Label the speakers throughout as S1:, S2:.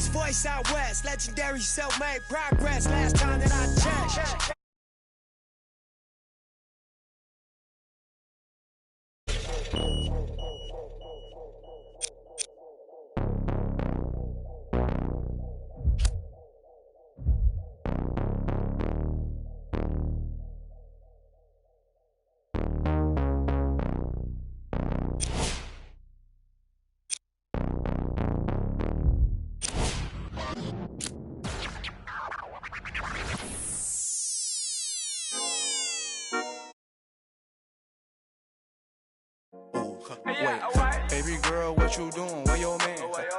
S1: East voice out west, legendary self-made progress. Last time that I checked.
S2: Wait, baby girl, what you doing? Where your man?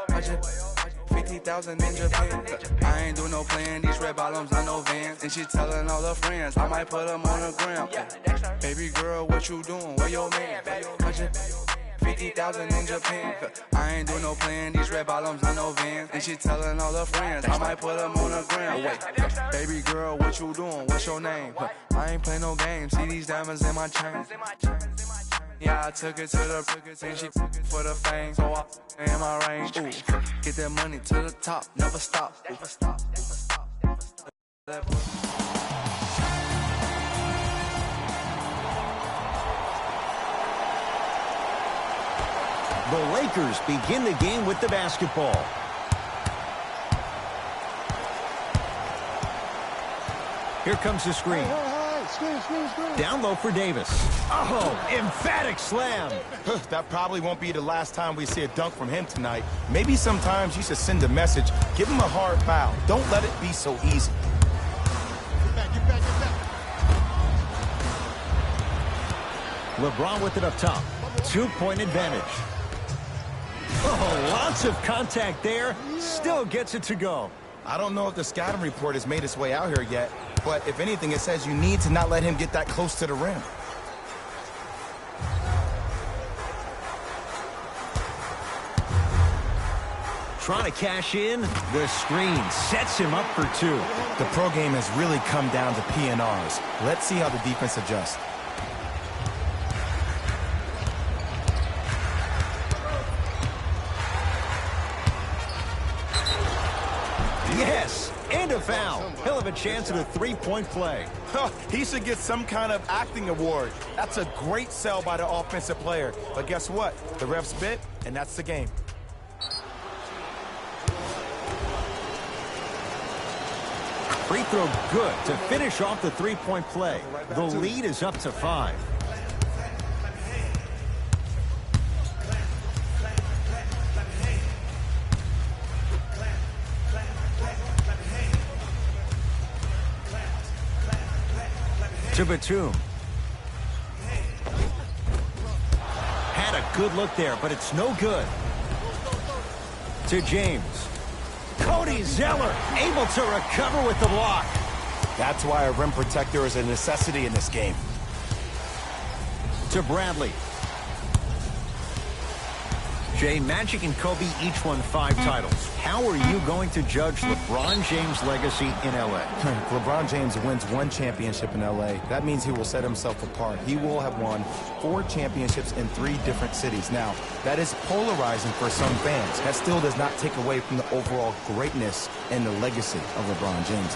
S2: I just 50,000 in Japan. I ain't do no plan. These red bottoms, I know Vans. And she telling all her friends, I might put them on the gram. Baby girl, what you doing? Where your man? I just 50,000 in Japan. I ain't do no plan. These red bottoms, I know Vans. And she telling all her friends, I might put them on the gram. Wait, baby girl, what you doing? What's your name? I ain't play no games. See these diamonds in my chain. Yeah, I took it to the and she for the fame. So I in my range. Ooh, get that money to the top, never stop. Never stop.
S3: The Lakers begin the game with the basketball. Here comes the screen. Down low for Davis. Oh, emphatic slam.
S4: That probably won't be the last time we see a dunk from him tonight. Maybe sometimes you should send a message. Give him a hard foul. Don't let it be so easy.
S5: Get back.
S3: LeBron with it up top. 2-point advantage. Oh, lots of contact there. Still gets it to go.
S4: I don't know if the scouting report has made its way out here yet, but if anything, it says you need to not let him get that close to the rim.
S3: Trying to cash in. The screen sets him up for two.
S4: The pro game has really come down to PNRs. Let's see how the defense adjusts.
S3: Yes, and a foul. He'll have a chance at a three-point play.
S4: He should get some kind of acting award. That's a great sell by the offensive player. But guess what? The refs bit, and that's the game.
S3: Free throw good to finish off the three-point play. The lead is up to 5. To Batum. Had a good look there, but it's no good. To James. Cody Zeller able to recover with the block.
S4: That's why a rim protector is a necessity in this game.
S3: To Bradley. Jay, Magic and Kobe each won 5 titles. How are you going to judge LeBron James' legacy in L.A.?
S4: LeBron James wins 1 championship in L.A. That means he will set himself apart. He will have won 4 championships in 3 different cities. Now, that is polarizing for some fans. That still does not take away from the overall greatness and the legacy of LeBron James.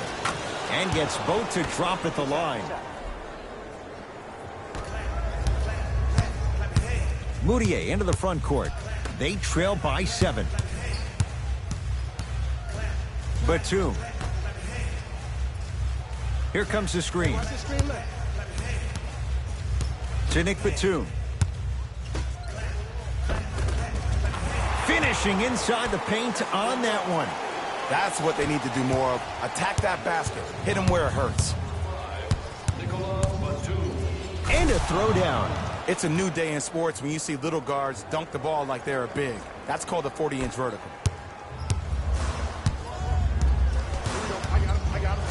S3: And gets both to drop at the line. Moutier into the front court. They trail by 7. Batum. Here comes the screen. To Nick Batum. Finishing inside the paint on that one.
S4: That's what they need to do more of. Attack that basket. Hit him where it hurts.
S3: And a throwdown.
S4: It's a new day in sports when you see little guards dunk the ball like they're big. That's called a 40-inch vertical.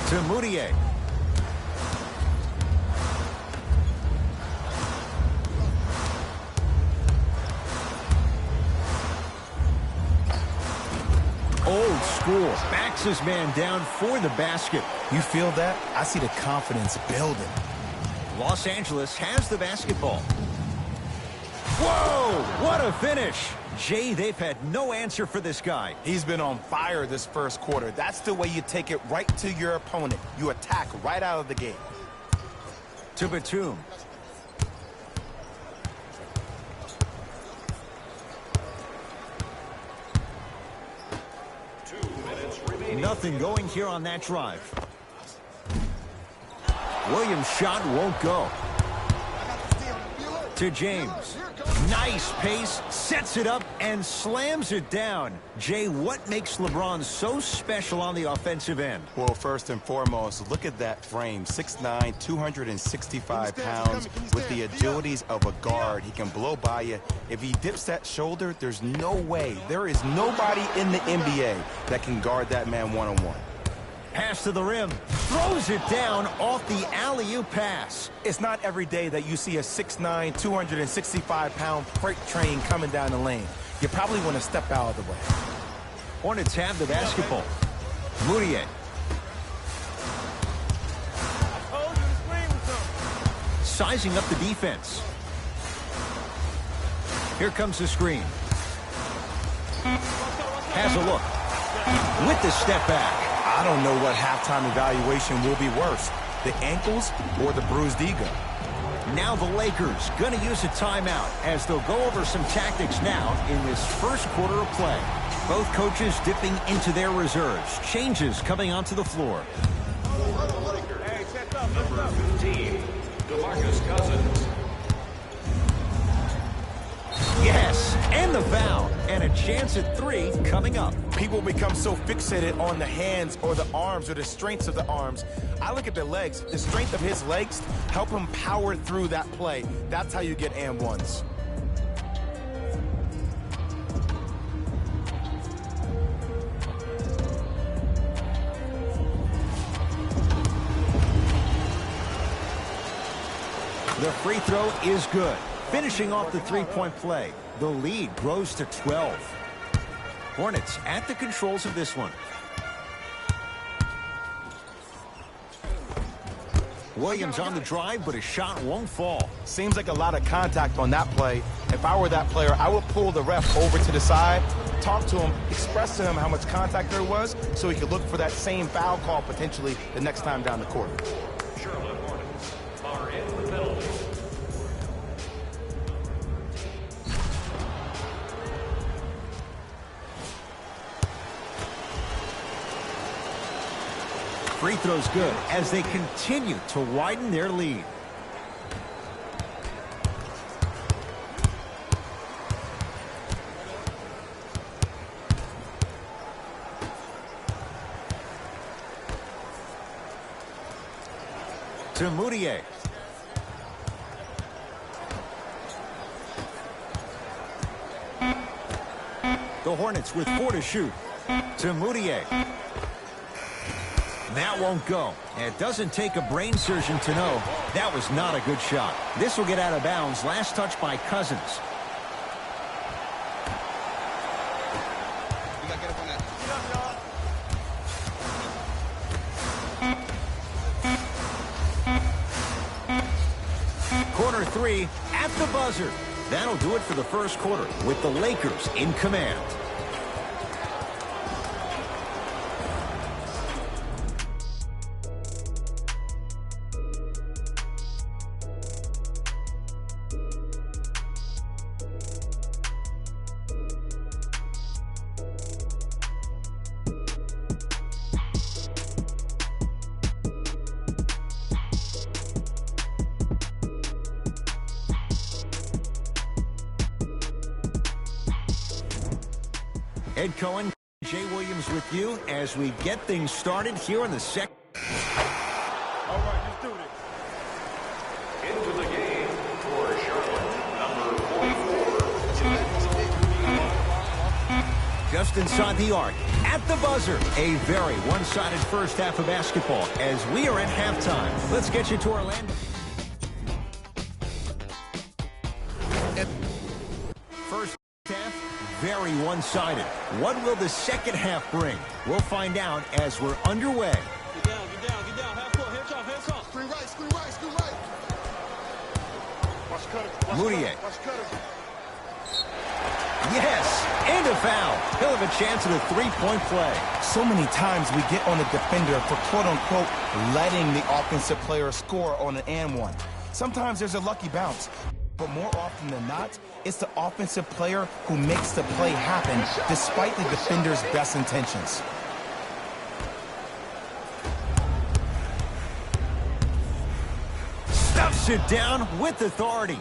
S3: To Moutier. Old school. Backs his man down for the basket.
S4: You feel that? I see the confidence building.
S3: Los Angeles has the basketball. Whoa! What a finish! Jay, they've had no answer for this guy.
S4: He's been on fire this first quarter. That's the way you take it right to your opponent. You attack right out of the gate.
S3: To Batum. Nothing going here on that drive. Williams' shot won't go. To James. Nice pace, sets it up, and slams it down. Jay, what makes LeBron so special on the offensive end?
S4: Well, first and foremost, look at that frame. 6'9", 265 pounds with the agilities of a guard. He can blow by you. If he dips that shoulder, there's no way. There is nobody in the NBA that can guard that man one-on-one.
S3: Pass to the rim. Throws it down off the alley-oop pass.
S4: It's not every day that you see a 6'9", 265-pound freight train coming down the lane. You probably want to step out of the way.
S3: Hornets have the basketball. Moutier. Sizing up the defense. Here comes the screen. Has a look. With the step back.
S4: I don't know what halftime evaluation will be worse, the ankles or the bruised ego.
S3: Now the Lakers going to use a timeout as they'll go over some tactics now in this first quarter of play. Both coaches dipping into their reserves. Changes coming onto the floor.
S6: Number 15, DeMarcus Cousins.
S3: Yes, and the foul, and a chance at 3 coming up.
S4: People become so fixated on the hands or the arms or the strengths of the arms. I look at the legs. The strength of his legs help him power through that play. That's how you get and ones.
S3: The free throw is good. Finishing off the three-point play. The lead grows to 12. Hornets at the controls of this one. Williams on the drive, but his shot won't fall.
S4: Seems like a lot of contact on that play. If I were that player, I would pull the ref over to the side, talk to him, express to him how much contact there was so he could look for that same foul call potentially the next time down the court.
S6: Charlotte Hornets are in the penalty.
S3: Free throw's good as they continue to widen their lead. To Moutier. The Hornets with 4 to shoot. To Moutier. That won't go. It doesn't take a brain surgeon to know that was not a good shot. This will get out of bounds. Last touch by Cousins. Corner 3 at the buzzer. That'll do it for the first quarter with the Lakers in command. Ed Cohen, Jay Williams with you as we get things started here in the second.
S5: All right, let's do this.
S6: Into the game for Charlotte, number 44.
S3: Just inside the arc, at the buzzer. A very one-sided first half of basketball as we are at halftime. Let's get you to Orlando. First half, very one-sided. What will the second half bring? We'll find out as we're underway.
S5: Get down, get down, get down. Half court, hands off, hands off. Screen right, screen right, screen right. Watch cutter.
S3: Moutier.
S5: Watch cutter.
S3: Yes, and a foul. He'll have a chance at a three-point play.
S4: So many times we get on the defender for quote-unquote letting the offensive player score on an and one. Sometimes there's a lucky bounce, but more often than not, it's the offensive player who makes the play happen despite the defender's best intentions.
S3: Stuffs it down with authority.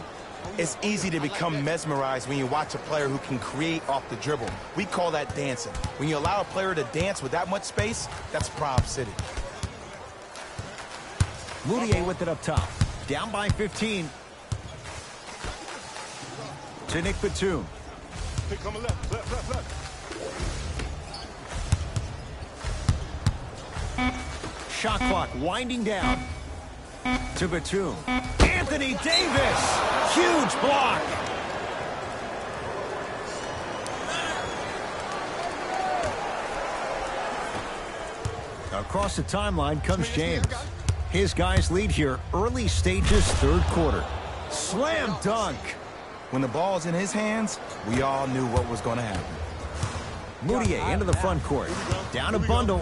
S4: It's easy to become mesmerized when you watch a player who can create off the dribble. We call that dancing. When you allow a player to dance with that much space, that's Prob City.
S3: Moutier with it up top. Down by 15. To Nick Batum. Shot clock winding down. To Batum. Anthony Davis! Huge block! Across the timeline comes James. His guys lead here, early stages, third quarter. Slam dunk!
S4: When the ball's in his hands, we all knew what was going to happen.
S3: Moutier into the front court. Down a bundle.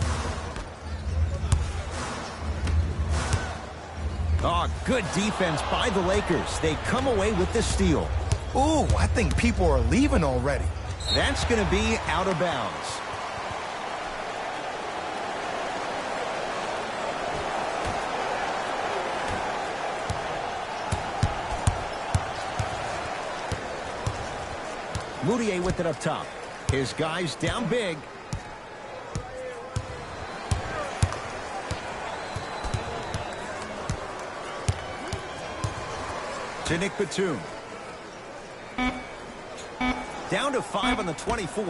S3: Oh, good defense by the Lakers. They come away with the steal.
S4: Ooh, I think people are leaving already.
S3: That's going to be out of bounds. Moutier with it up top. His guys down big. To Nick Batum. Down to 5 on the 24.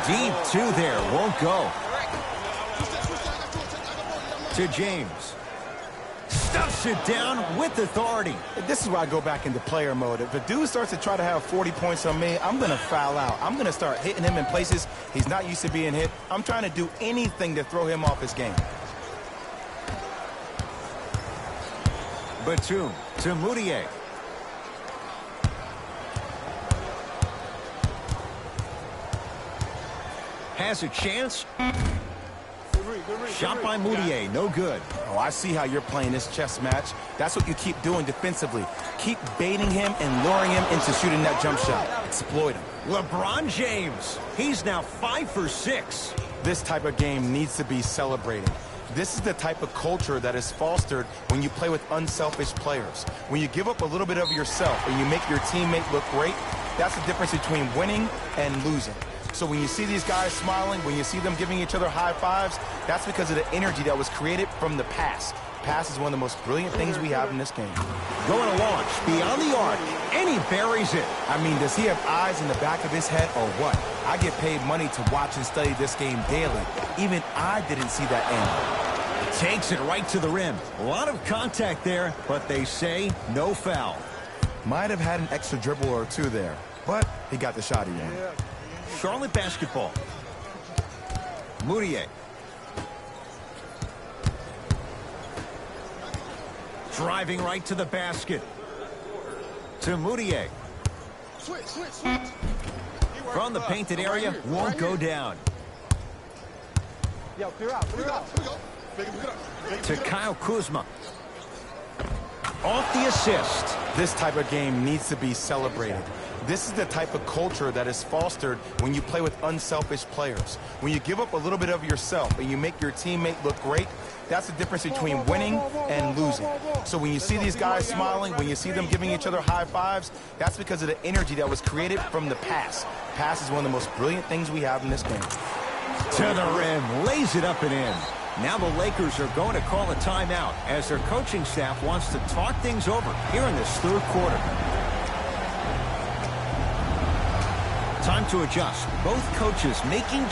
S3: Deep 2 there. Won't go. To James. Stuffs it down with authority.
S4: This is where I go back into player mode. If a dude starts to try to have 40 points on me, I'm going to foul out. I'm going to start hitting him in places he's not used to being hit. I'm trying to do anything to throw him off his game.
S3: Batum to Moutier. Has a chance. Shot by Moutier, no good.
S4: Oh, I see how you're playing this chess match. That's what you keep doing defensively. Keep baiting him and luring him into shooting that jump shot. Exploit him.
S3: LeBron James. He's now 5 for 6.
S4: This type of game needs to be celebrated. This is the type of culture that is fostered when you play with unselfish players. When you give up a little bit of yourself and you make your teammate look great, that's the difference between winning and losing. So when you see these guys smiling, when you see them giving each other high fives, that's because of the energy that was created from the pass. Pass is one of the most brilliant things we have in this game.
S3: Going to launch beyond the arc, and he buries it.
S4: I mean, does he have eyes in the back of his head or what? I get paid money to watch and study this game daily. Even I didn't see that angle.
S3: Takes it right to the rim. A lot of contact there, but they say no foul.
S4: Might have had an extra dribble or two there, but he got the shot he wanted.
S3: Charlotte basketball. Moutier. Driving right to the basket. To Moutier. From the painted area, won't go down. To Kyle Kuzma. Off the assist.
S4: This type of game needs to be celebrated. This is the type of culture that is fostered when you play with unselfish players. When you give up a little bit of yourself and you make your teammate look great, that's the difference between winning and losing. So when you see these guys smiling, when you see them giving each other high fives, that's because of the energy that was created from the pass. Pass is one of the most brilliant things we have in this game.
S3: To the rim, lays it up and in. Now the Lakers are going to call a timeout as their coaching staff wants to talk things over here in this third quarter. Time to adjust. Both coaches making...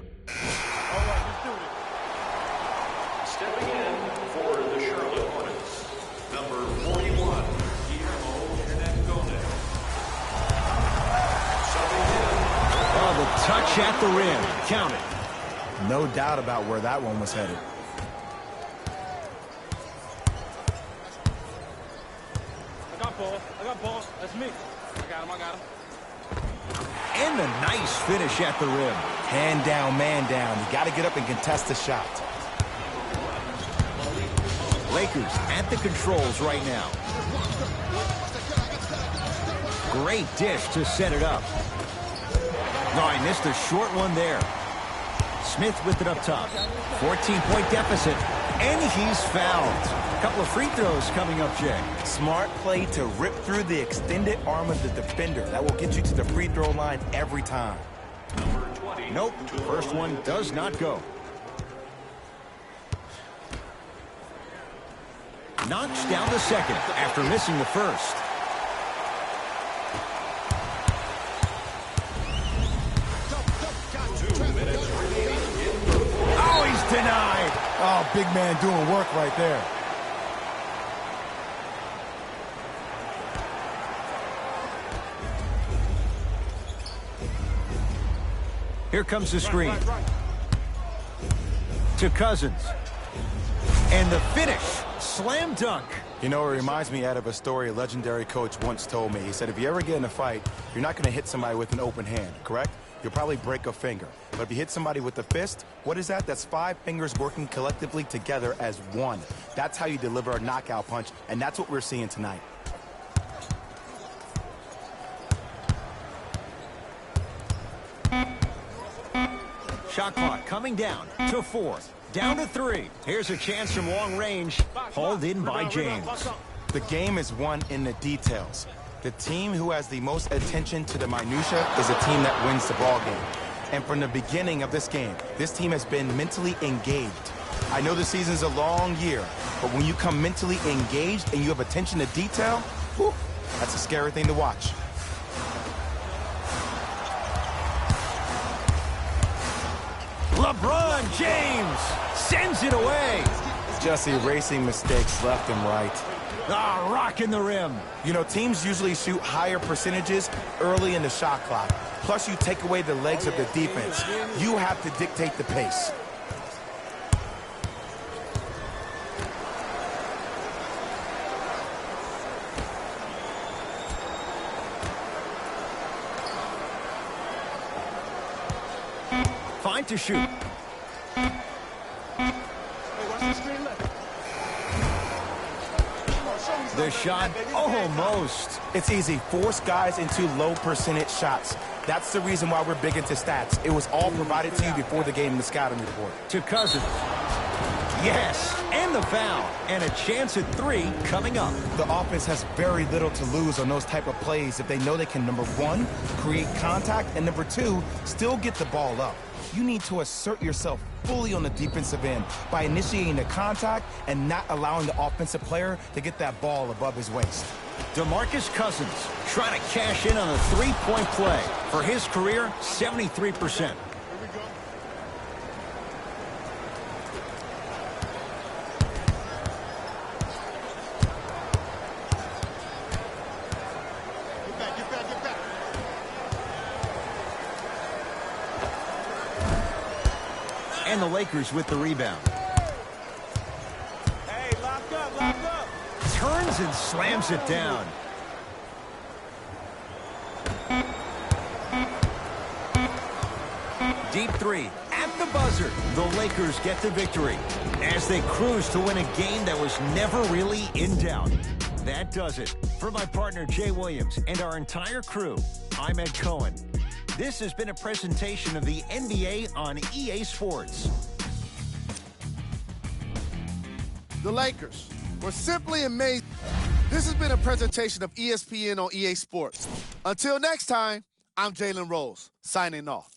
S6: Stepping in for the Charlotte Hornets, number 41, Guillermo Hernangomez. Subbing in.
S3: Oh, the touch at the rim. Count it.
S4: No doubt about where that one was headed.
S5: I got ball. That's me. I got him.
S3: And a nice finish at the rim.
S4: Hand down, man down. You got to get up and contest the shot.
S3: Lakers at the controls right now. Great dish to set it up. No, I missed a short one there. Smith with it up top. 14-point deficit. And he's fouled. A couple of free throws coming up, Jay.
S4: Smart play to rip through the extended arm of the defender. That will get you to the free throw line every time.
S3: Nope, first one does not go. Knocks down the second after missing the first. Oh, he's denied.
S4: Oh, big man doing work right there.
S3: Here comes the screen. To Cousins. And the finish. Slam dunk.
S4: You know, it reminds me of a story a legendary coach once told me. He said, if you ever get in a fight, you're not going to hit somebody with an open hand, correct? You'll probably break a finger. But if you hit somebody with a fist, what is that? That's 5 fingers working collectively together as one. That's how you deliver a knockout punch, and that's what we're seeing tonight.
S3: Shot clock coming down to 4. Down to 3. Here's a chance from long range. Hauled in by James.
S4: The game is won in the details. The team who has the most attention to the minutia is a team that wins the ball game. And from the beginning of this game, this team has been mentally engaged. I know the season's a long year, but when you come mentally engaged and you have attention to detail, whew, that's a scary thing to watch.
S3: LeBron James sends it away.
S4: Just erasing mistakes left and right.
S3: Ah, rocking the rim.
S4: You know, teams usually shoot higher percentages early in the shot clock. Plus, you take away the legs of the defense. You have to dictate the pace.
S3: Fine to shoot. The shot, almost.
S4: It's easy. Force guys into low percentage shots. That's the reason why we're big into stats. It was all provided to you before the game in the scouting report.
S3: To Cousins. Yes, and the foul. And a chance at 3 coming up.
S4: The offense has very little to lose on those type of plays if they know they can, number 1, create contact, and number 2, still get the ball up. You need to assert yourself fully on the defensive end by initiating the contact and not allowing the offensive player to get that ball above his waist.
S3: DeMarcus Cousins trying to cash in on a 3-point play. For his career, 73%. And the Lakers with the rebound.
S5: Hey, lock up.
S3: Turns and slams it down. Deep 3 at the buzzer. The Lakers get the victory as they cruise to win a game that was never really in doubt. That does it. For my partner Jay Williams and our entire crew, I'm Ed Cohen. This has been a presentation of the NBA on EA Sports.
S7: The Lakers were simply amazing. This has been a presentation of ESPN on EA Sports. Until next time, I'm Jalen Rose, signing off.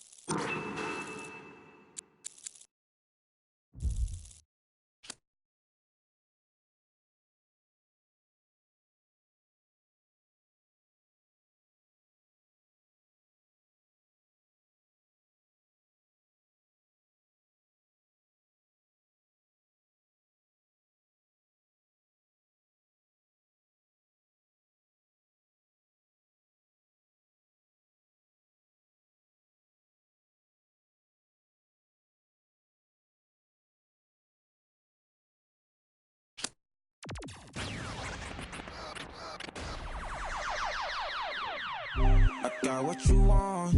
S8: got what you want,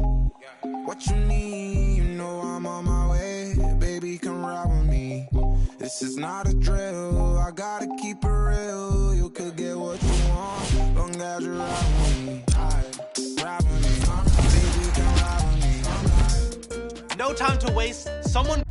S8: what you need. You know I'm on my way, baby, come ride with me. This is not a drill, I gotta keep it real. You could get what you want, long as you ride with me. Ride with me, baby, come ride with me.
S9: No time to waste. Someone